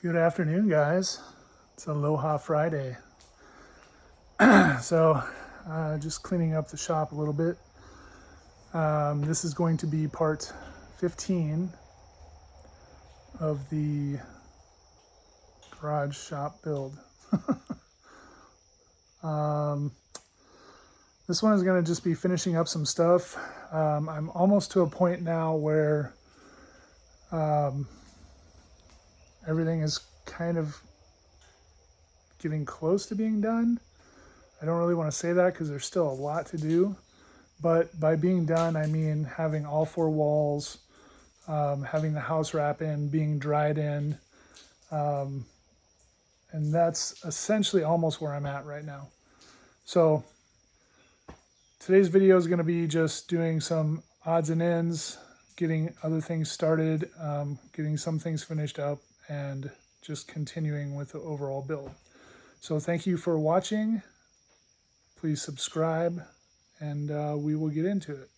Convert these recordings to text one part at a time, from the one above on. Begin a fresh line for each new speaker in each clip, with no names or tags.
Good afternoon, guys. It's Aloha Friday. So, just cleaning up the shop a little bit. This is going to be part 15 of the garage shop build. This one is going to just be finishing up some stuff. I'm almost to a point now where everything is kind of getting close to being done. I don't really want to say that because there's still a lot to do, but by being done, I mean having all four walls, having the house wrap in, being dried in, and that's essentially almost where I'm at right now. So today's video is going to be just doing some odds and ends, getting other things started, getting some things finished up, and just continuing with the overall build. So thank you for watching. Please subscribe, and we will get into it.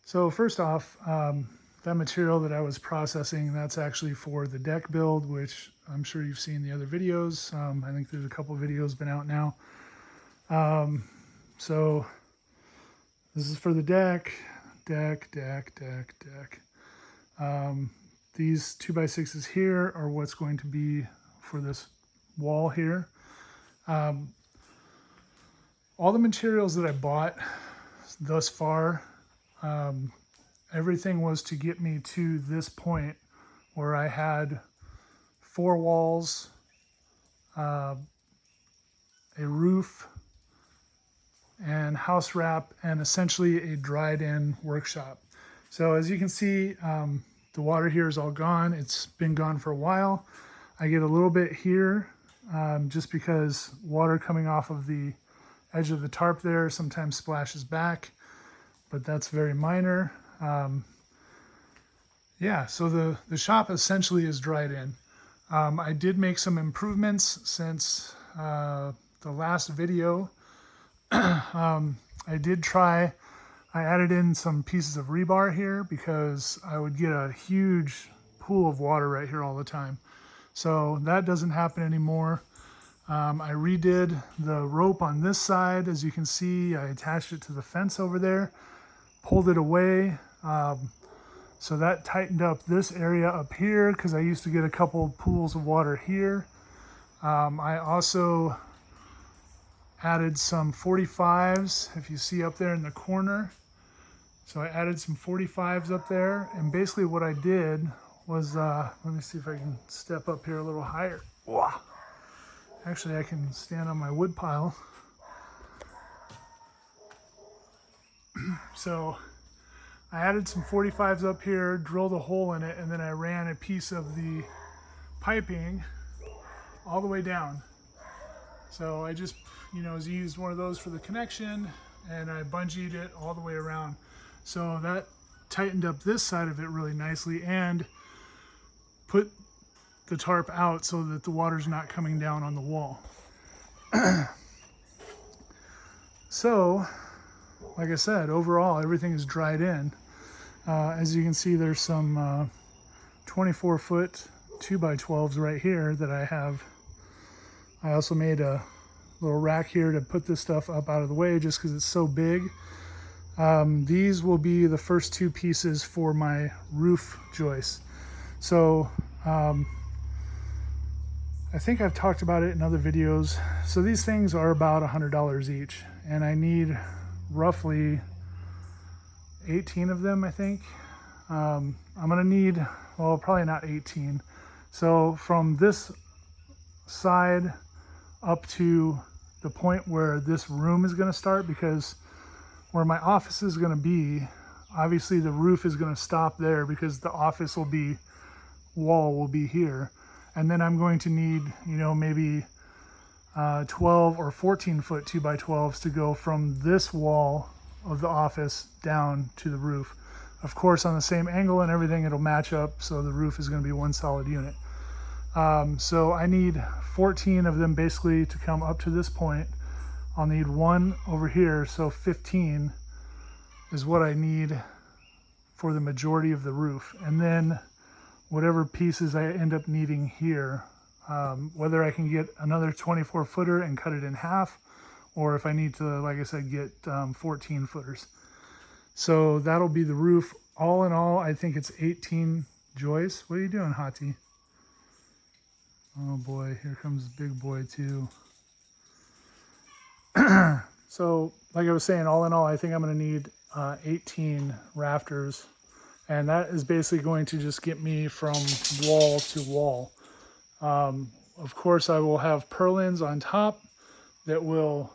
So first off, that material that I was processing, that's actually for the deck build, which I'm sure you've seen the other videos. I think there's a couple of videos been out now. So this is for the deck. These 2x6s here are what's going to be for this wall here. All the materials that I bought thus far, everything was to get me to this point where I had four walls, a roof, and house wrap, and essentially a dried in workshop. So as you can see, the water here is all gone. It's been gone for a while. I get a little bit here just because water coming off of the edge of the tarp there sometimes splashes back, but that's very minor. Yeah, so the shop essentially is dried in. I did make some improvements since the last video. I added in some pieces of rebar here because I would get a huge pool of water right here all the time. So that doesn't happen anymore. I redid the rope on this side. As you can see, I attached it to the fence over there, pulled it away. So that tightened up this area up here because I used to get a couple pools of water here. I also added some 45s, if you see up there in the corner. So I added some 45s up there, and basically what I did was, let me see if I can step up here a little higher. Wow. Actually, I can stand on my wood pile. So I added some 45s up here, drilled a hole in it, and then I ran a piece of the piping all the way down. So I just, used one of those for the connection, and I bungeed it all the way around. So that tightened up this side of it really nicely and put the tarp out so that the water's not coming down on the wall. So, like I said, overall everything is dried in. As you can see, there's some 24-foot 2x12s right here that I have. I also made a little rack here to put this stuff up out of the way just because it's so big. These will be the first two pieces for my roof joist. So I think I've talked about it in other videos. So these things are about $100 each, and I need roughly 18 of them, I think. I'm gonna need, well, probably not 18. So from this side up to the point where this room is gonna start, because where my office is gonna be, obviously the roof is gonna stop there because the office wall will be here. And then I'm going to need, maybe 12 or 14 foot 2x12s to go from this wall of the office down to the roof. Of course, on the same angle and everything, it'll match up, so the roof is going to be one solid unit. So I need 14 of them basically to come up to this point. I'll need one over here, so 15 is what I need for the majority of the roof. And then whatever pieces I end up needing here. Whether I can get another 24 footer and cut it in half, or if I need to, like I said, get 14 footers. So that'll be the roof. All in all, I think it's 18 joists. What are you doing, Hati? Oh boy, here comes big boy too. So like I was saying, all in all, I think I'm going to need 18 rafters. And that is basically going to just get me from wall to wall. Of course, I will have purlins on top that will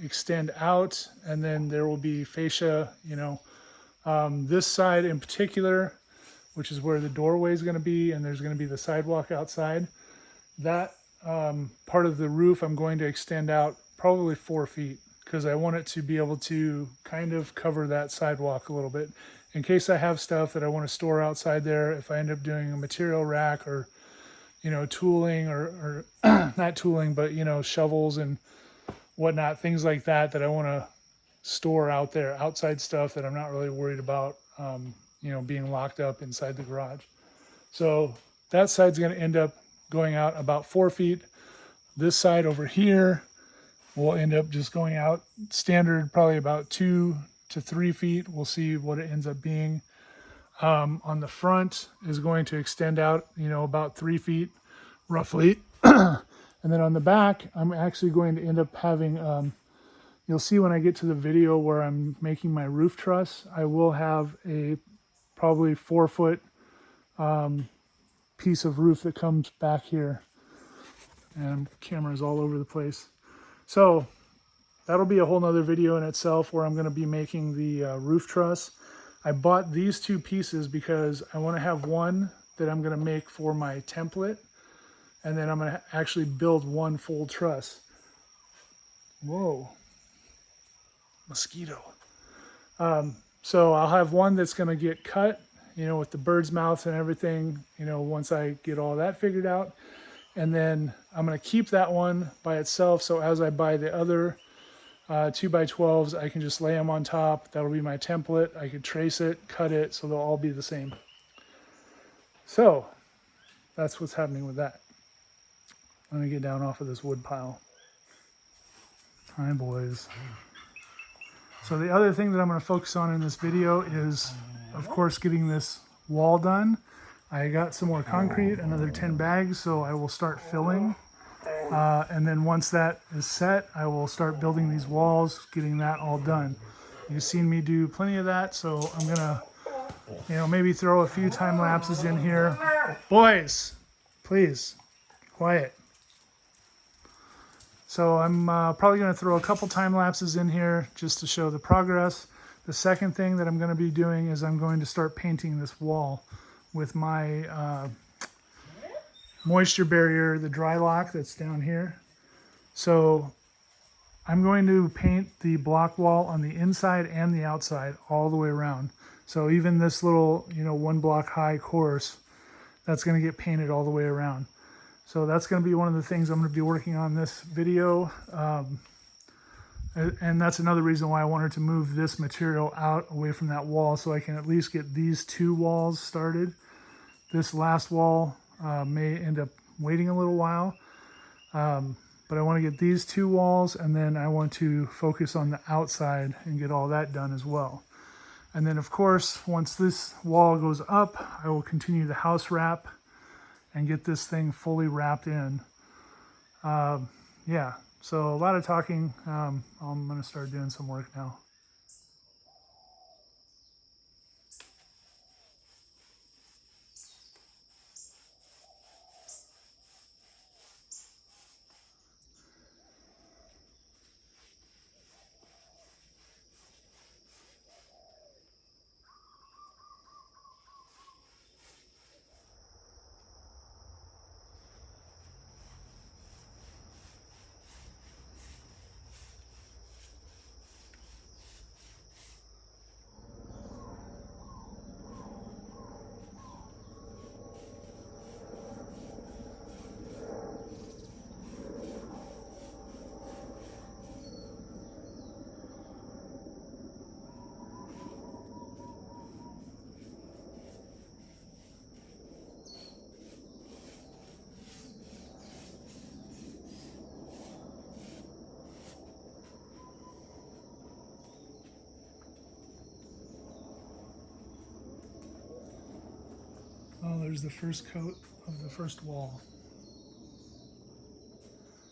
extend out, and then there will be fascia, this side in particular, which is where the doorway is going to be, and there's going to be the sidewalk outside. That part of the roof I'm going to extend out probably 4 feet, because I want it to be able to kind of cover that sidewalk a little bit in case I have stuff that I want to store outside there. If I end up doing a material rack or tooling or not tooling, but shovels and whatnot, things like that I want to store out there, outside stuff that I'm not really worried about being locked up inside the garage. So that side's going to end up going out about 4 feet. This side over here will end up just going out standard, probably about 2 to 3 feet. We'll see what it ends up being. On the front is going to extend out, about 3 feet roughly. And then on the back, I'm actually going to end up having, you'll see when I get to the video where I'm making my roof truss, I will have a probably 4 foot piece of roof that comes back here. And cameras all over the place. So that'll be a whole nother video in itself where I'm going to be making the roof truss. I bought these 2 pieces because I want to have one that I'm going to make for my template, and then I'm going to actually build one full truss. Whoa, mosquito. So I'll have one that's going to get cut, with the bird's mouth and everything, once I get all that figured out. And then I'm going to keep that one by itself. So as I buy the other 2x12s, I can just lay them on top. That'll be my template. I could trace it, cut it, so they'll all be the same. So that's what's happening with that. Let me get down off of this wood pile. Hi, boys. So the other thing that I'm going to focus on in this video is, of course, getting this wall done. I got some more concrete, another 10 bags, so I will start filling. And then once that is set, I will start building these walls, getting that all done. You've seen me do plenty of that, so I'm gonna, maybe throw a few time lapses in here. Boys, please, quiet. So I'm probably gonna throw a couple time lapses in here just to show the progress. The second thing that I'm gonna be doing is I'm going to start painting this wall with my moisture barrier, the dry lock that's down here. So I'm going to paint the block wall on the inside and the outside all the way around. So even this little, 1 block high course, that's going to get painted all the way around. So that's going to be one of the things I'm going to be working on this video. And that's another reason why I wanted to move this material out away from that wall, so I can at least get these 2 walls started. This last wall may end up waiting a little while, but I want to get these 2 walls, and then I want to focus on the outside and get all that done as well. And then, of course, once this wall goes up, I will continue the house wrap and get this thing fully wrapped in. Yeah, so a lot of talking. I'm going to start doing some work now. there's the first coat of the first wall.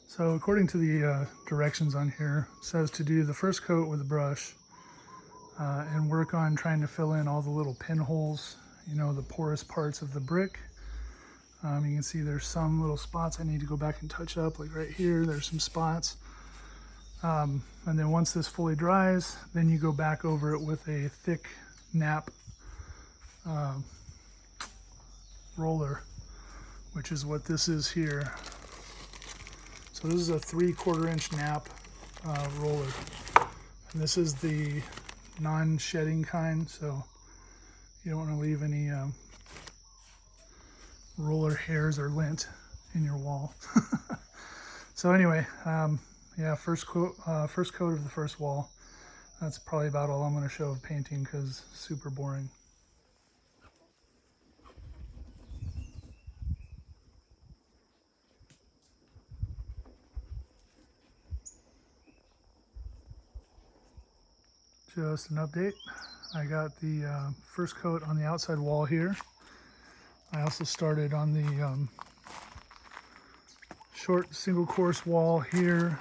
So according to the directions on here, it says to do the first coat with a brush and work on trying to fill in all the little pinholes, you know, the porous parts of the brick. You can see there's some little spots I need to go back and touch up, like right here, there's some spots. And then once this fully dries, then you go back over it with a thick nap roller, which is what this is here. So this is a 3/4 inch nap roller. And this is the non-shedding kind, so you don't want to leave any roller hairs or lint in your wall. So anyway, yeah, first coat of the first wall. That's probably about all I'm going to show of painting because super boring. Just an update. I got the first coat on the outside wall here. I also started on the short single course wall here.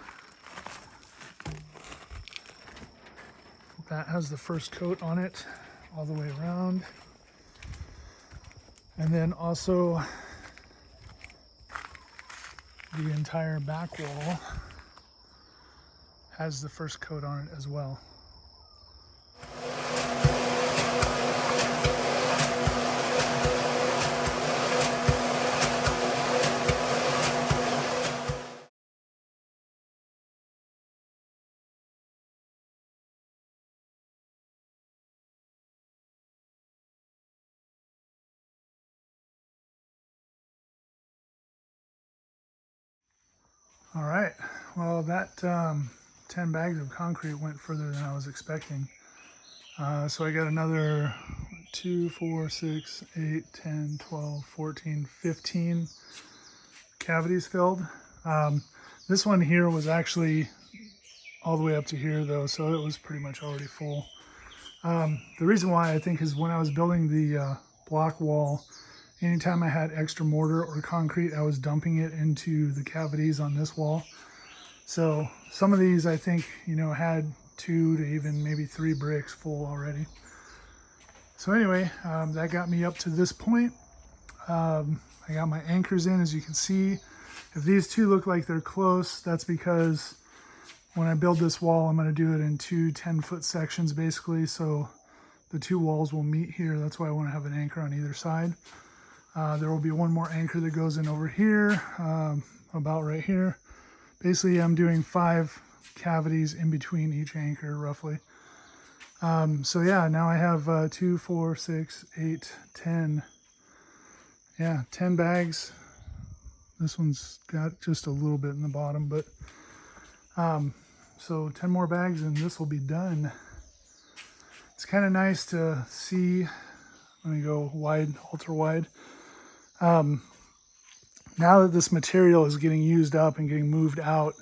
That has the first coat on it all the way around. And then also the entire back wall has the first coat on it as well. All right, well that 10 bags of concrete went further than I was expecting. So I got another 2, 4, 6, 8, 10, 12, 14, 15 cavities filled. This one here was actually all the way up to here though, so it was pretty much already full. The reason why I think is when I was building the block wall, anytime I had extra mortar or concrete, I was dumping it into the cavities on this wall. So some of these I think, you know, had 2 to even maybe 3 bricks full already. So anyway, that got me up to this point. I got my anchors in, as you can see. If these two look like they're close, that's because when I build this wall, I'm going to do it in 2 10-foot sections basically. So the 2 walls will meet here. That's why I want to have an anchor on either side. There will be one more anchor that goes in over here, about right here. Basically, I'm doing 5 cavities in between each anchor, roughly. So yeah, now I have 2, 4, 6, 8, 10. Yeah, 10 bags. This one's got just a little bit in the bottom, but so 10 more bags and this will be done. It's kind of nice to see. Let me go wide, ultra wide. Now that this material is getting used up and getting moved out,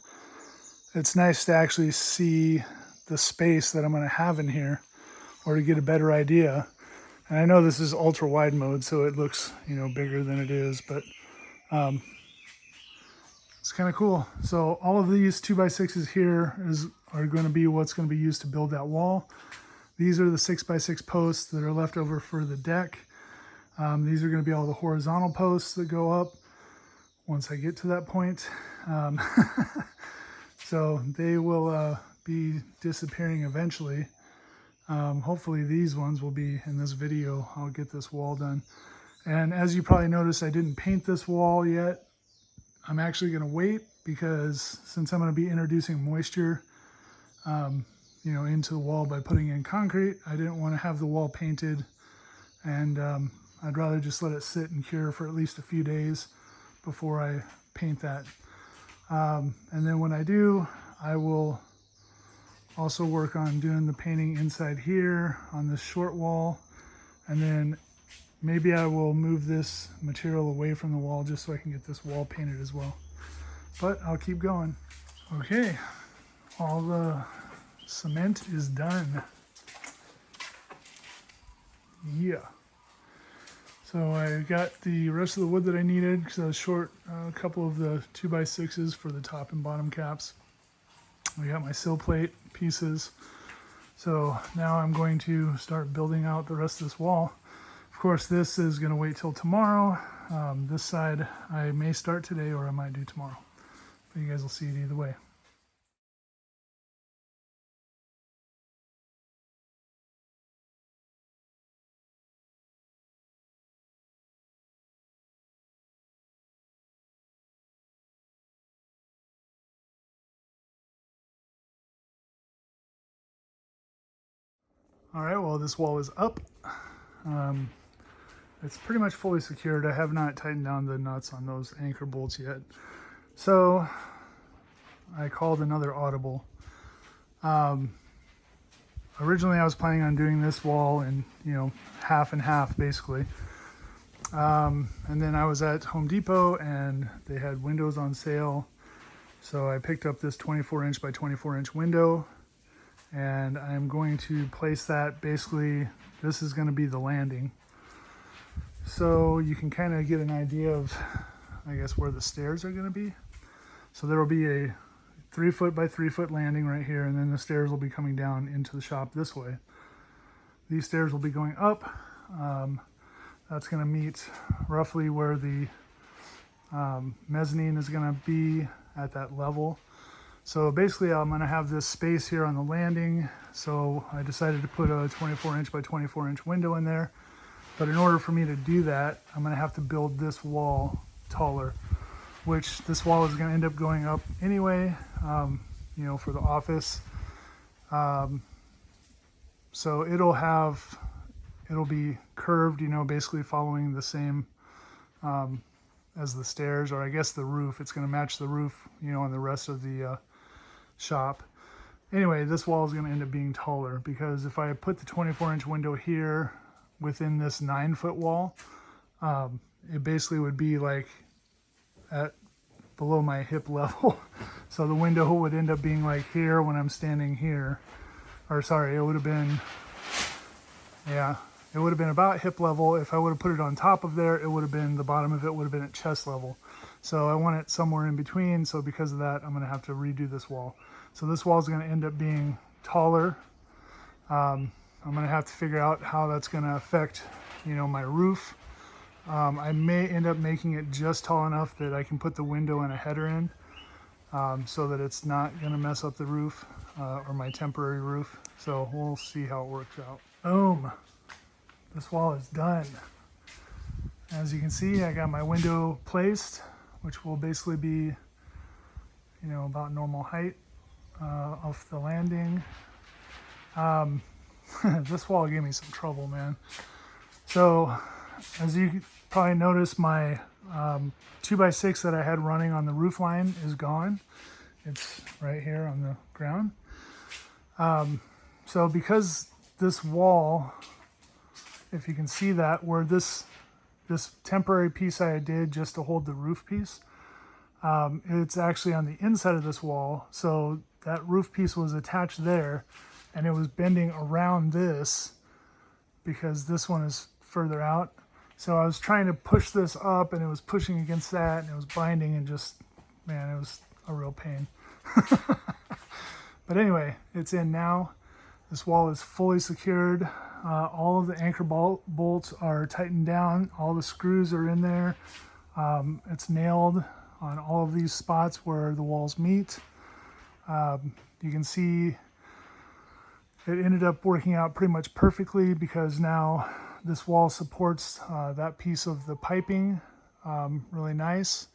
it's nice to actually see the space that I'm going to have in here, or to get a better idea. And I know this is ultra wide mode, so it looks, you know, bigger than it is, but it's kind of cool. So all of these 2x6s here are going to be what's going to be used to build that wall. These are the 6x6 posts that are left over for the deck. These are going to be all the horizontal posts that go up once I get to that point. So they will be disappearing eventually. Hopefully these ones will be in this video. I'll get this wall done. And as you probably noticed, I didn't paint this wall yet. I'm actually going to wait because since I'm going to be introducing moisture, you know, into the wall by putting in concrete, I didn't want to have the wall painted, and I'd rather just let it sit and cure for at least a few days before I paint that. And then when I do, I will also work on doing the painting inside here on this short wall, and then maybe I will move this material away from the wall just so I can get this wall painted as well. But I'll keep going. Okay, all the cement is done. Yeah. So I got the rest of the wood that I needed because I was short a couple of the 2x6s for the top and bottom caps. I got my sill plate pieces. So now I'm going to start building out the rest of this wall. Of course, this is going to wait till tomorrow. This side I may start today or I might do tomorrow. But you guys will see it either way. All right, well, this wall is up. It's pretty much fully secured. I have not tightened down the nuts on those anchor bolts yet. So I called another audible. Originally I was planning on doing this wall in, half and half basically. And then I was at Home Depot and they had windows on sale. So I picked up this 24-inch by 24-inch window and I'm going to place that basically, this is going to be the landing. So you can kind of get an idea of, I guess, where the stairs are going to be. So there will be a 3-foot by 3-foot landing right here, and then the stairs will be coming down into the shop this way. These stairs will be going up. That's going to meet roughly where the mezzanine is going to be at that level. So basically I'm going to have this space here on the landing. So I decided to put a 24-inch by 24-inch window in there. But in order for me to do that, I'm going to have to build this wall taller, which this wall is going to end up going up anyway, for the office. So it'll be curved, basically following the same as the stairs, or I guess the roof. It's going to match the roof, on the rest of the shop. Anyway, this wall is going to end up being taller because if I put the 24-inch window here within this 9-foot wall, it basically would be like at below my hip level. So the window would end up being like here when I'm standing here. Or sorry, it would have been about hip level. If I would have put it on top of there, it would have been, the bottom of it would have been at chest level. So I want it somewhere in between. So because of that, I'm going to have to redo this wall. So this wall is going to end up being taller. I'm going to have to figure out how that's going to affect, my roof. I may end up making it just tall enough that I can put the window and a header in, so that it's not going to mess up the roof or my temporary roof. So we'll see how it works out. Boom. This wall is done. As you can see, I got my window placed, which will basically be, about normal height off the landing. This wall gave me some trouble, man. So as you probably noticed, my 2x6 that I had running on the roof line is gone. It's right here on the ground. So because this wall, if you can see that, where this temporary piece I did just to hold the roof piece, it's actually on the inside of this wall. So that roof piece was attached there and it was bending around this because this one is further out. So I was trying to push this up and it was pushing against that and it was binding and just, man, it was a real pain. But anyway, it's in now. This wall is fully secured. All of the anchor bolts are tightened down. All the screws are in there. It's nailed on all of these spots where the walls meet. You can see it ended up working out pretty much perfectly because now this wall supports that piece of the piping really nice.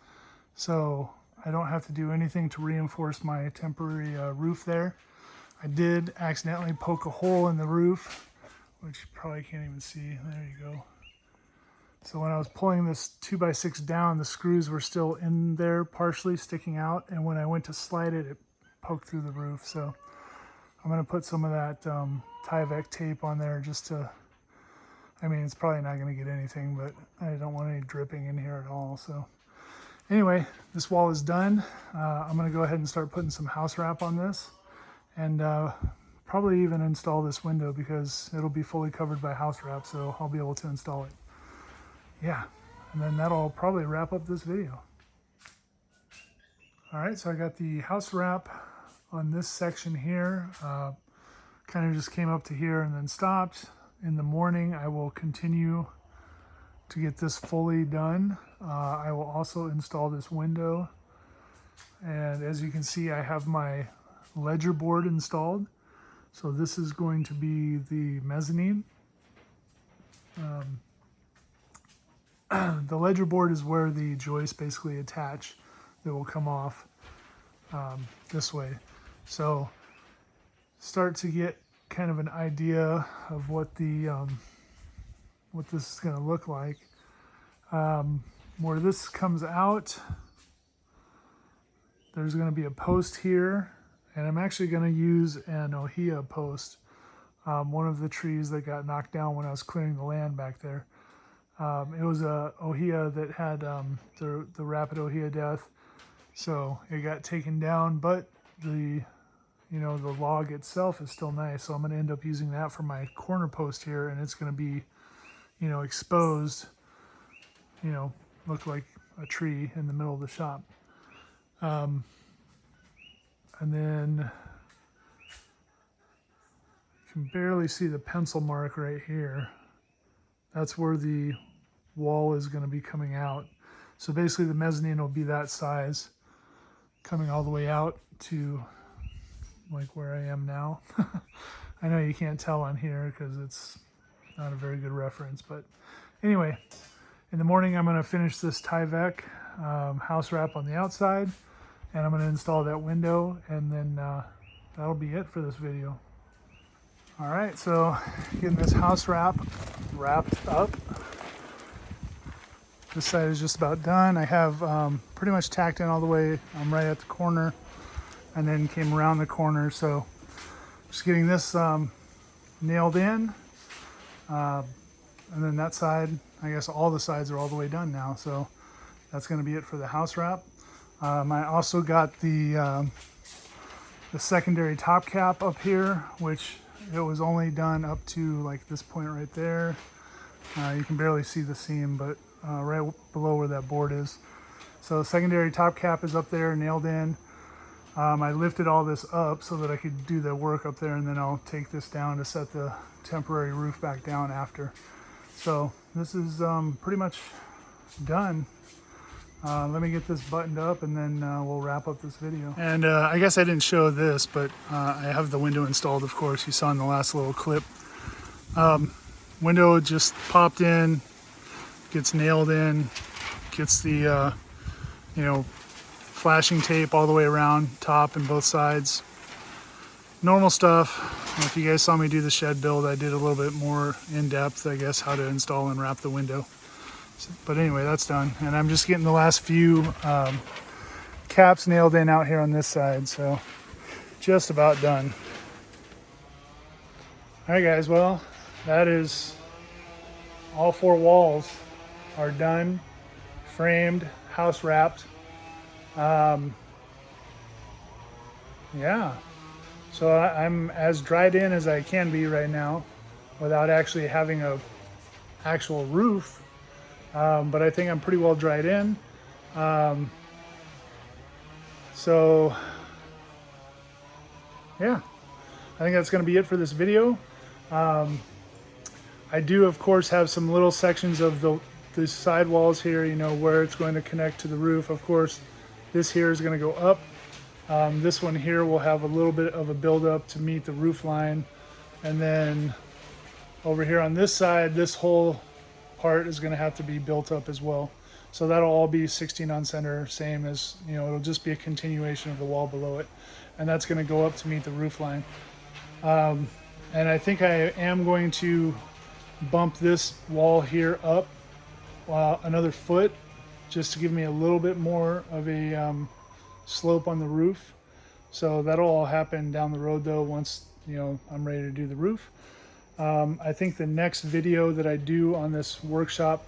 So I don't have to do anything to reinforce my temporary roof there. I did accidentally poke a hole in the roof, which you probably can't even see. There you go. So when I was pulling this 2x6 down, the screws were still in there, partially sticking out. And when I went to slide it, it poked through the roof. So I'm going to put some of that Tyvek tape on there just to, it's probably not going to get anything, but I don't want any dripping in here at all. So anyway, this wall is done. I'm going to go ahead and start putting some house wrap on this and probably even install this window because it'll be fully covered by house wrap, so I'll be able to install it. yeah, and then that'll probably wrap up this video. All right, so I got the house wrap on this section here. Kind of just came up to here and then stopped. In the morning, I will continue to get this fully done. I will also install this window. And as you can see, I have my ledger board installed. So this is going to be the mezzanine. The ledger board is where the joists basically attach that will come off this way. So start to get kind of an idea of what the what this is going to look like. Where this comes out, there's going to be a post here, and I'm actually going to use an ohia post, one of the trees that got knocked down when I was clearing the land back there. It was a ohia that had the rapid ohia death, so it got taken down, but the the log itself is still nice, so I'm going to end up using that for my corner post here, and it's going to be exposed, look like a tree in the middle of the shop. And then you can barely see the pencil mark right here. That's where the wall is going to be coming out. So basically the mezzanine will be that size, coming all the way out to like where I am now. I know you can't tell on here because it's not a very good reference, but anyway, in the morning I'm going to finish this Tyvek house wrap on the outside, and I'm going to install that window, and then that'll be it for this video. All right, so getting this house wrapped up. This side is just about done. I have pretty much tacked in all the way. I'm right at the corner, and then came around the corner. So just getting this nailed in. And then that side, I guess all the sides are all the way done now. So that's going to be it for the house wrap. I also got the secondary top cap up here, which it was only done up to like this point right there. You can barely see the seam, but right below where that board is. So secondary top cap is up there, nailed in. I lifted all this up so that I could do the work up there, and then I'll take this down to set the temporary roof back down after. So this is pretty much done. Let me get this buttoned up, and then we'll wrap up this video. And I guess I didn't show this, but I have the window installed, of course. You saw in the last little clip. Window just popped in, gets nailed in, gets the flashing tape all the way around, top and both sides. Normal stuff. If you guys saw me do the shed build, I did a little bit more in depth, I guess, how to install and wrap the window. But anyway, that's done. And I'm just getting the last few caps nailed in out here on this side. So just about done. All right, guys. Well, that is all 4 walls are done, framed, house wrapped. Yeah. So I'm as dried in as I can be right now without actually having a actual roof. But I think I'm pretty well dried in. So yeah, I think that's going to be it for this video. I do, of course, have some little sections of the side walls here, where it's going to connect to the roof. Of course, this here is going to go up. This one here will have a little bit of a buildup to meet the roof line. And then over here on this side, this whole part is going to have to be built up as well. So that'll all be 16 on center, same as, it'll just be a continuation of the wall below it. And that's going to go up to meet the roof line. And I think I am going to bump this wall here up another foot, just to give me a little bit more of a slope on the roof. So that'll all happen down the road though, once I'm ready to do the roof. I think the next video that I do on this workshop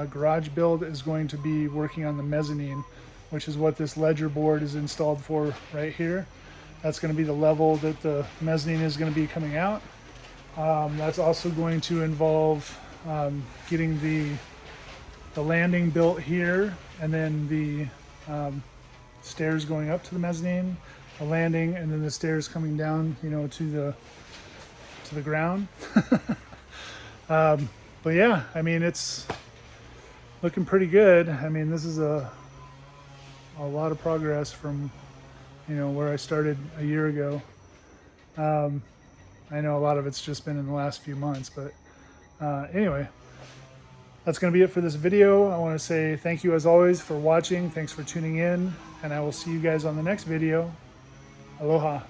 garage build is going to be working on the mezzanine, which is what this ledger board is installed for right here. That's going to be the level that the mezzanine is going to be coming out. That's also going to involve getting the the landing built here, and then the stairs going up to the mezzanine, a landing, and then the stairs coming down, you know, to the ground. But yeah, I mean, it's looking pretty good. I mean, this is a lot of progress from, you know, where I started a year ago. I know a lot of it's just been in the last few months, but anyway, that's going to be it for this video. I want to say thank you as always for watching. Thanks for tuning in, and I will see you guys on the next video. Aloha.